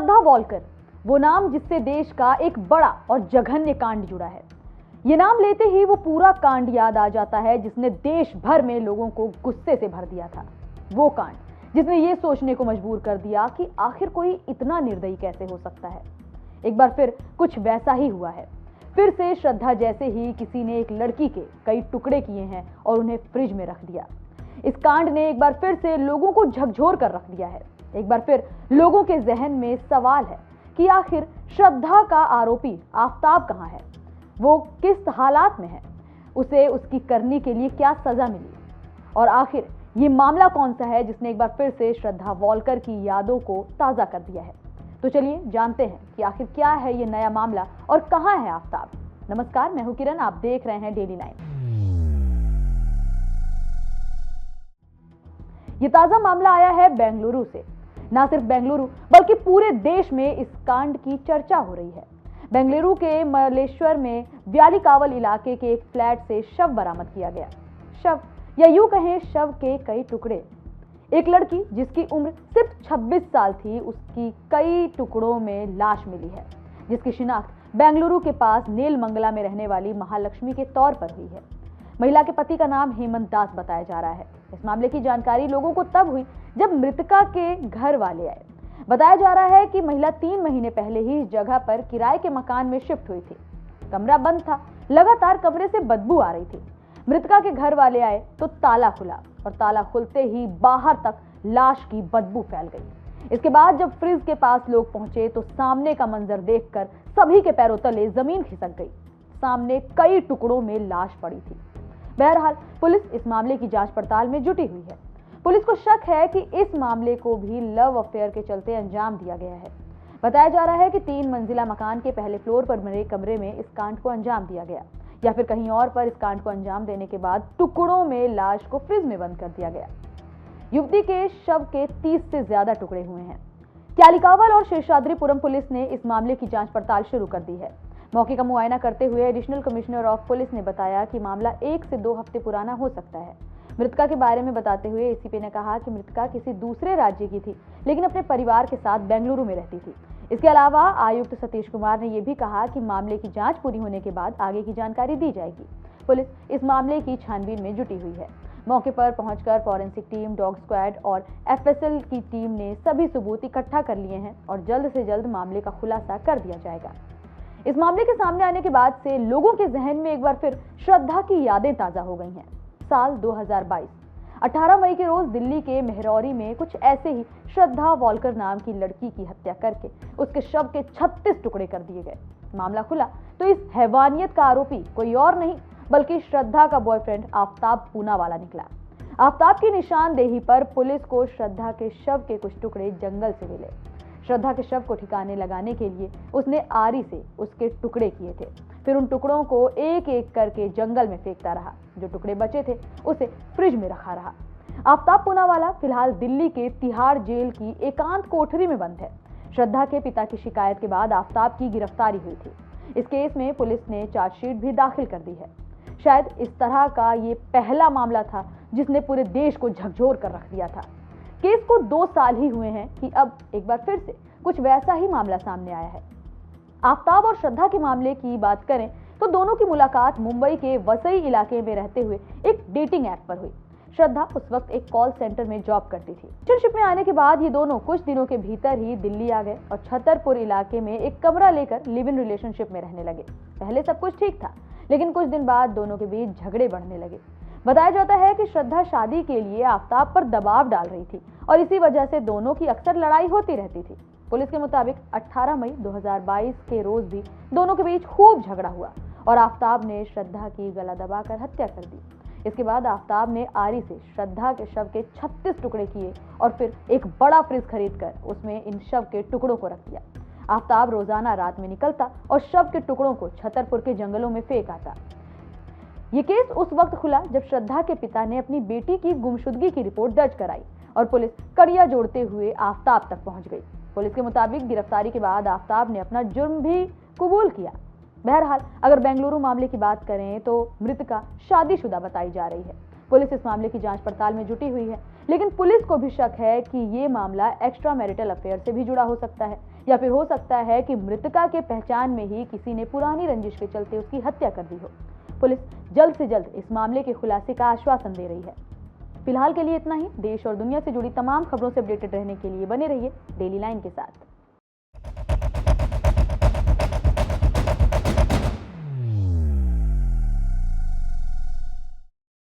श्रद्धा Volker, वो नाम जिससे देश का एक बड़ा और जघन्य कांड जुड़ा है। ये नाम लेते ही वो पूरा कांड याद आ जाता है जिसने देश भर में लोगों को गुस्से से भर दिया था। वो कांड जिसने ये सोचने को मजबूर कर दिया कि आखिर कोई इतना निर्दयी कैसे हो सकता है। एक बार फिर कुछ वैसा ही हुआ है। फिर से श्रद्धा जैसे ही किसी ने एक लड़की के कई टुकड़े किए हैं और उन्हें फ्रिज में रख दिया। इस कांड ने एक बार फिर से लोगों को झकझोर कर रख दिया है। एक बार फिर लोगों के जहन में सवाल है कि आखिर श्रद्धा का आरोपी आफताब कहां है, वो किस हालात में है, उसे उसकी करनी के लिए क्या सजा मिली, और आखिर ये मामला कौन सा है जिसने एक बार फिर से श्रद्धा वॉलकर की यादों को ताजा कर दिया है। तो चलिए जानते हैं कि आखिर क्या है ये नया मामला और कहां है आफताब। नमस्कार, मैं हूं किरण, आप देख रहे हैं डेली 9। ये ताजा मामला आया है बेंगलुरु से। ना सिर्फ बेंगलुरु बल्कि पूरे देश में इस कांड की चर्चा हो रही है। बेंगलुरु के मलेश्वर में व्यालीकावल इलाके के एक फ्लैट से शव बरामद किया गया। शव, या यूं कहें शव के कई टुकड़े। एक लड़की जिसकी उम्र सिर्फ 26 साल थी, उसकी कई टुकड़ों में लाश मिली है, जिसकी शिनाख्त बेंगलुरु के पास नेलमंगला में रहने वाली महालक्ष्मी के तौर पर हुई है। महिला के पति का नाम हेमंत दास बताया जा रहा है। इस मामले की जानकारी लोगों को तब हुई जब मृतका के घर वाले आए। बताया जा रहा है कि महिला 3 महीने पहले ही इस जगह पर किराए के मकान में शिफ्ट हुई थी। कमरा बंद था, लगातार कमरे से बदबू आ रही थी। मृतका के घर वाले आए तो ताला खुला और ताला खुलते ही बाहर तक लाश की बदबू फैल गई। इसके बाद जब फ्रिज के पास लोग पहुंचे तो सामने का मंजर देखकर सभी के पैरों तले जमीन खिसक गई। सामने कई टुकड़ों में लाश पड़ी थी। बहरहाल पुलिस इस मामले की जांच पड़ताल में जुटी हुई है। पुलिस को शक है कि इस मामले को भी लव अफेयर के चलते अंजाम दिया गया है। बताया जा रहा है कि 3 मंजिला मकान के पहले फ्लोर पर बने कमरे में इस कांड को अंजाम दिया गया, या फिर कहीं और पर इस कांड को अंजाम देने के बाद टुकड़ों में लाश को फ्रिज में बंद कर दिया गया। युवती के शव के 30 से ज्यादा टुकड़े हुए हैं। क्यालिकावल और शेषाद्रीपुरम पुलिस ने इस मामले की जांच पड़ताल शुरू कर दी है। मौके का मुआयना करते हुए एडिशनल कमिश्नर ऑफ पुलिस ने बताया कि मामला 1 से 2 हफ्ते पुराना हो सकता है। मृतका के बारे में बताते हुए एसीपी ने कहा कि मृतका किसी दूसरे राज्य की थी, लेकिन अपने परिवार के साथ बेंगलुरु में रहती थी। इसके अलावा आयुक्त सतीश कुमार ने यह भी कहा कि मामले की जांच पूरी होने के बाद आगे की जानकारी दी जाएगी। पुलिस इस मामले की छानबीन में जुटी हुई है। मौके पर पहुंचकर फॉरेंसिक टीम, डॉग स्क्वाड और एफएसएल की टीम ने सभी सबूत इकट्ठा कर लिए हैं और जल्द से जल्द मामले का खुलासा कर दिया जाएगा। इस मामले के सामने आने के बाद से लोगों के जहन में एक बार फिर श्रद्धा की यादें ताजा हो गई हैं। साल 2022 18 मई के रोज दिल्ली के मेहरौरी में कुछ ऐसे ही श्रद्धा वॉलकर नाम की लड़की की हत्या करके उसके शव के 36 टुकड़े कर दिए गए। मामला खुला तो इस हैवानियत का आरोपी कोई और नहीं बल्कि श्रद्धा का बॉयफ्रेंड आफताब पूनावाला निकला। आफताब की निशानदेही पर पुलिस को श्रद्धा के शव के कुछ टुकड़े जंगल से मिले। श्रद्धा के शव को ठिकाने लगाने के लिए उसने आरी से उसके टुकड़े किए थे। फिर उन टुकड़ों को एक एक करके जंगल में फेंकता रहा। जो टुकड़े बचे थे उसे फ्रिज में रखा रहा। आफताब पूनावाला फिलहाल दिल्ली के तिहाड़ जेल की एकांत कोठरी में बंद है। श्रद्धा के पिता की शिकायत के बाद आफताब की गिरफ्तारी हुई थी। इस केस में पुलिस ने चार्जशीट भी दाखिल कर दी है। शायद इस तरह का ये पहला मामला था जिसने पूरे देश को झकझोर कर रख दिया था। केस को 2 साल ही हुए हैं कि अब एक बार फिर से कुछ वैसा ही मामला सामने आया है। आफताब और श्रद्धा के मामले की बात करें तो दोनों की मुलाकात मुंबई के वसई इलाके में रहते हुए एक डेटिंग ऐप पर हुई। श्रद्धा उस वक्त एक कॉल सेंटर में जॉब करती थी। रिलेशनशिप में आने के बाद ये दोनों कुछ दिनों के भीतर ही दिल्ली आ गए और छतरपुर इलाके में एक कमरा लेकर लिव इन रिलेशनशिप में रहने लगे। पहले सब कुछ ठीक था, लेकिन कुछ दिन बाद दोनों के बीच झगड़े बढ़ने लगे। बताया जाता है कि श्रद्धा शादी के लिए आफताब पर दबाव डाल रही थी और इसी वजह से दोनों की अक्सर लड़ाई होती रहती थी। पुलिस के मुताबिक 18 मई 2022 के रोज भी दोनों के बीच खूब झगड़ा हुआ और आफताब ने श्रद्धा की गला दबाकर हत्या कर दी। इसके बाद आफताब ने आरी से श्रद्धा के शव के 36 टुकड़े किए और फिर एक बड़ा फ्रिज खरीदकर उसमें इन शव के टुकड़ों को रख दिया। आफताब रोजाना रात में निकलता और शव के टुकड़ों को छतरपुर के जंगलों में फेंक आता। ये केस उस वक्त खुला जब श्रद्धा के पिता ने अपनी बेटी की गुमशुदगी की रिपोर्ट दर्ज कराई और पुलिस कड़िया जोड़ते हुए आफताब तक पहुंच गई। पुलिस के मुताबिक गिरफ्तारी के बाद आफताब ने अपना जुर्म भी कबूल किया। बहरहाल अगर बेंगलुरु मामले की बात करें तो मृतका शादीशुदा बताई जा रही है। पुलिस इस मामले की जांच पड़ताल में जुटी हुई है, लेकिन पुलिस को भी शक है कि ये मामला एक्स्ट्रा मैरिटल अफेयर से भी जुड़ा हो सकता है, या फिर हो सकता है कि मृतका के पहचान में ही किसी ने पुरानी रंजिश के चलते उसकी हत्या कर दी हो। पुलिस जल्द से जल्द इस मामले के खुलासे का आश्वासन दे रही है। फिलहाल के लिए इतना ही। देश और दुनिया से जुड़ी तमाम खबरों से अपडेटेड रहने के लिए बने रहिए डेली लाइन के साथ।